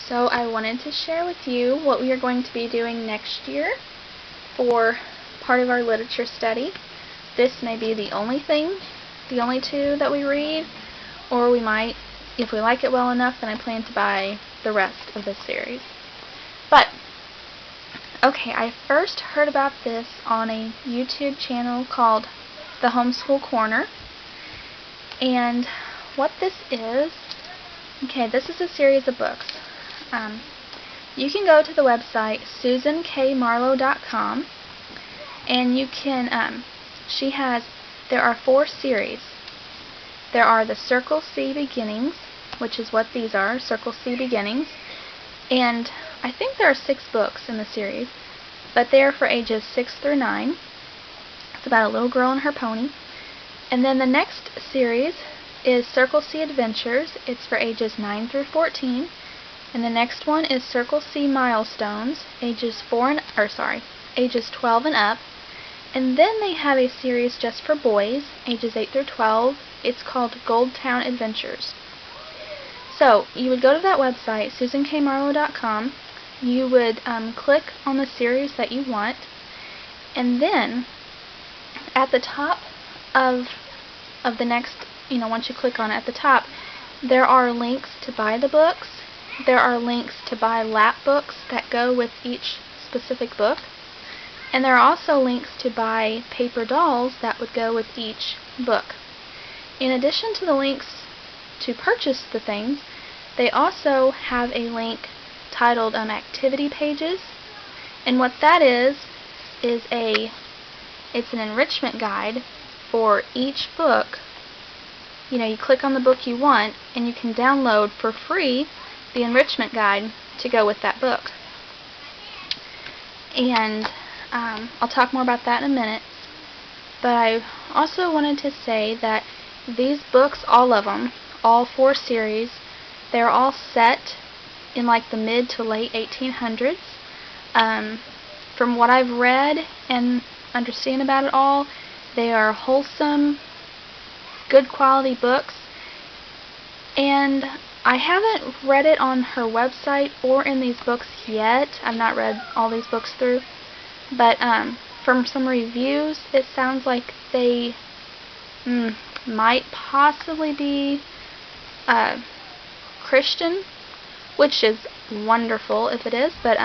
So I wanted to share with you what we are going to be doing next year for part of our literature study. This may be the only two that we read, or we might, if we like it well enough, then I plan to buy the rest of this series. But, okay, I first heard about this on a YouTube channel called The Homeschool Corner, and what this is, okay, this is a series of books. You can go to the website susankmarlowe.com, and you can, there are 4 series. There are the Circle C Beginnings, which is what these are, Circle C Beginnings, and I think there are 6 books in the series, but they are for ages 6 through 9. It's about a little girl and her pony. And then the next series is Circle C Adventures. It's for ages 9 through 14. And the next one is Circle C Milestones, ages 12 and up. And then they have a series just for boys, ages 8 through 12. It's called Gold Town Adventures. So you would go to that website, susankmarlowe.com. You would click on the series that you want, and then at the top of the next, once you click on it at the top, there are links to buy the books. There are links to buy lap books that go with each specific book. And there are also links to buy paper dolls that would go with each book. In addition to the links to purchase the things, they also have a link titled Activity Pages. And what that is it's an enrichment guide for each book. You click on the book you want, and you can download for free the enrichment guide to go with that book. And I'll talk more about that in a minute. But I also wanted to say that these books, all of them, all 4 series, they're all set in like the mid to late 1800s. From what I've read and understand about it all, they are wholesome, good quality books. And I haven't read it on her website or in these books yet. I've not read all these books through. But from some reviews, it sounds like they might possibly be Christian, which is wonderful if it is. But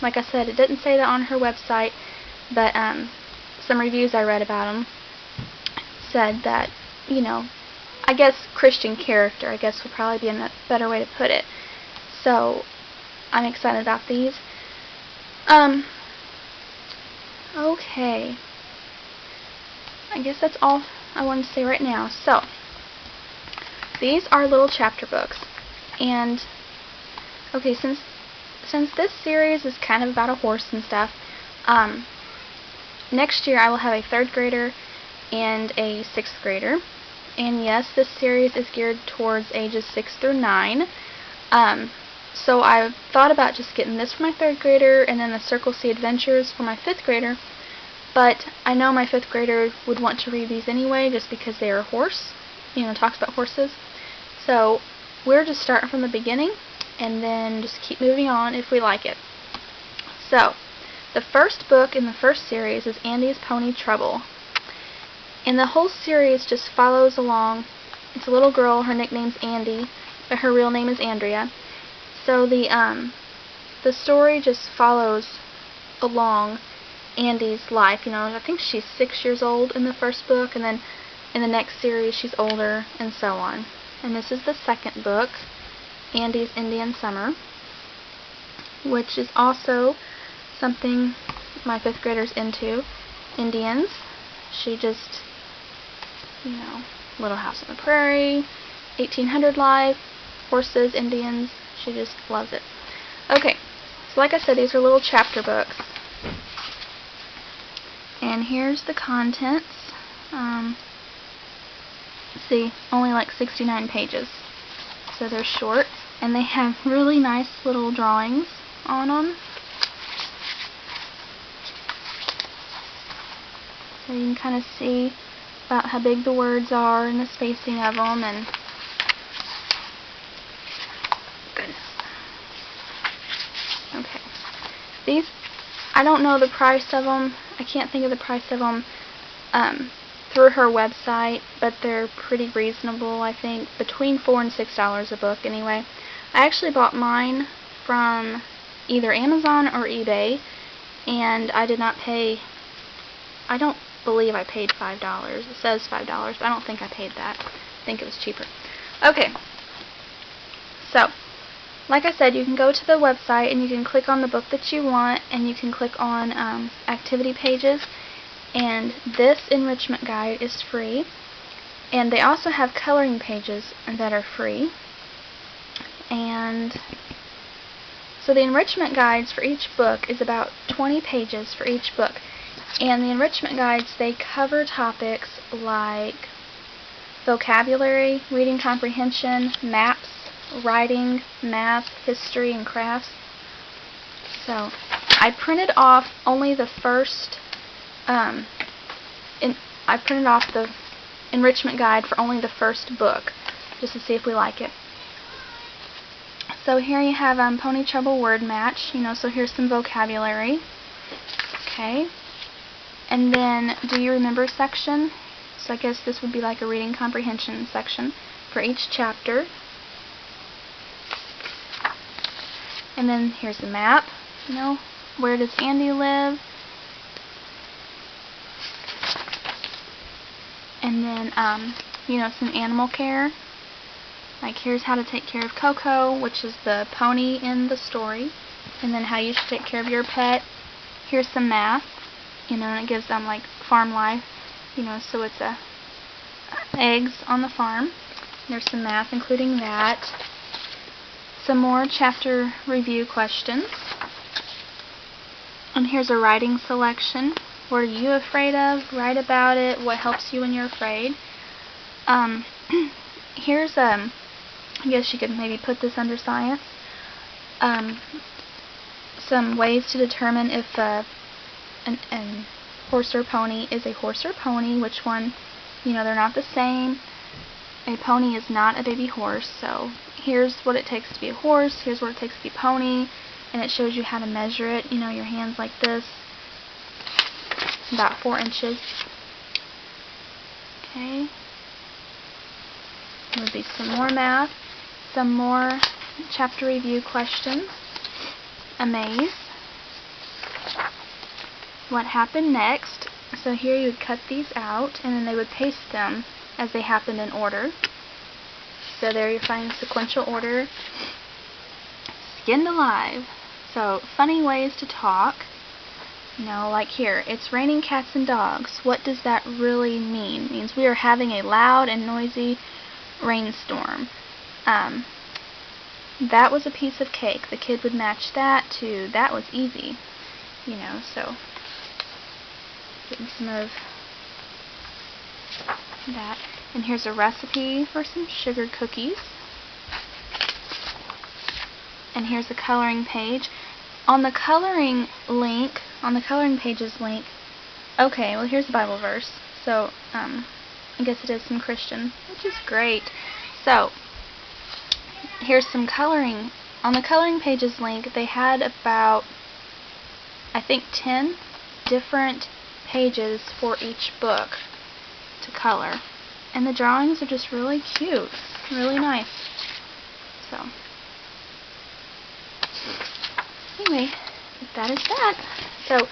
like I said, it didn't say that on her website. But some reviews I read about them said that, I guess Christian character, I guess would probably be a better way to put it. So I'm excited about these. Okay. I guess that's all I wanted to say right now. So these are little chapter books, and okay, since this series is kind of about a horse and stuff, next year I will have a 3rd grader and a 6th grader. And yes, this series is geared towards ages 6 through 9. So I thought about just getting this for my 3rd grader and then the Circle C Adventures for my 5th grader. But I know my 5th grader would want to read these anyway just because they are a horse, talks about horses. So we're just starting from the beginning and then just keep moving on if we like it. So the first book in the first series is Andi's Pony Trouble. And the whole series just follows along. It's a little girl, her nickname's Andi, but her real name is Andrea. So the story just follows along Andi's life. I think she's 6 years old in the first book, and then in the next series she's older, and so on. And this is the 2nd book, Andi's Indian Summer, which is also something my 5th grader's into, Indians. She just, Little House on the Prairie, 1800 life, horses, Indians. She just loves it. Okay, so like I said, these are little chapter books. And here's the contents. Let's see, only like 69 pages. So they're short, and they have really nice little drawings on them. So you can kind of see about how big the words are and the spacing of them, and goodness. Okay. These, I don't know the price of them. I can't think of the price of them through her website, but they're pretty reasonable, I think. Between $4 and $6 a book, anyway. I actually bought mine from either Amazon or eBay, and I did not pay, I don't believe I paid $5. It says $5, but I don't think I paid that. I think it was cheaper. Okay, so like I said, you can go to the website and you can click on the book that you want, and you can click on activity pages, and this enrichment guide is free, and they also have coloring pages that are free. And so the enrichment guides for each book is about 20 pages for each book. And the enrichment guides, they cover topics like vocabulary, reading comprehension, maps, writing, math, history, and crafts. So I printed off only the first, I printed off the enrichment guide for only the first book, just to see if we like it. So here you have Pony Trouble word match, so here's some vocabulary. Okay. And then do you remember section? So I guess this would be like a reading comprehension section for each chapter. And then here's the map, where does Andi live? And then, some animal care. Like here's how to take care of Coco, which is the pony in the story, and then how you should take care of your pet. Here's some math, and it gives them like farm life, so it's eggs on the farm. There's some math including that. Some more chapter review questions. And here's a writing selection. What are you afraid of? Write about it. What helps you when you're afraid? Here's I guess you could maybe put this under science. Some ways to determine if a horse or pony is a horse or pony, which one, they're not the same. A pony is not a baby horse, so here's what it takes to be a horse, here's what it takes to be a pony, and it shows you how to measure it, your hands like this, about 4 inches. Okay. There would be some more math, some more chapter review questions, a maze, what happened next. So here you would cut these out, and then they would paste them as they happened in order. So there you're finding sequential order. Skinned alive. So funny ways to talk. Like here, it's raining cats and dogs. What does that really mean? It means we are having a loud and noisy rainstorm. That was a piece of cake. The kid would match that to that was easy. So getting some of that. And here's a recipe for some sugar cookies. And here's a coloring page. On the coloring link, on the coloring pages link, okay, well here's the Bible verse. So, I guess it is some Christian, which is great. So, here's some coloring. On the coloring pages link, they had about, I think, 10 different pages for each book to color. And the drawings are just really cute, really nice. So, anyway, that is that. So,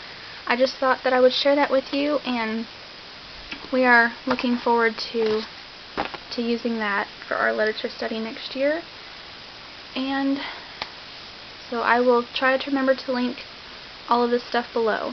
I just thought that I would share that with you, and we are looking forward to using that for our literature study next year. And so I will try to remember to link all of this stuff below.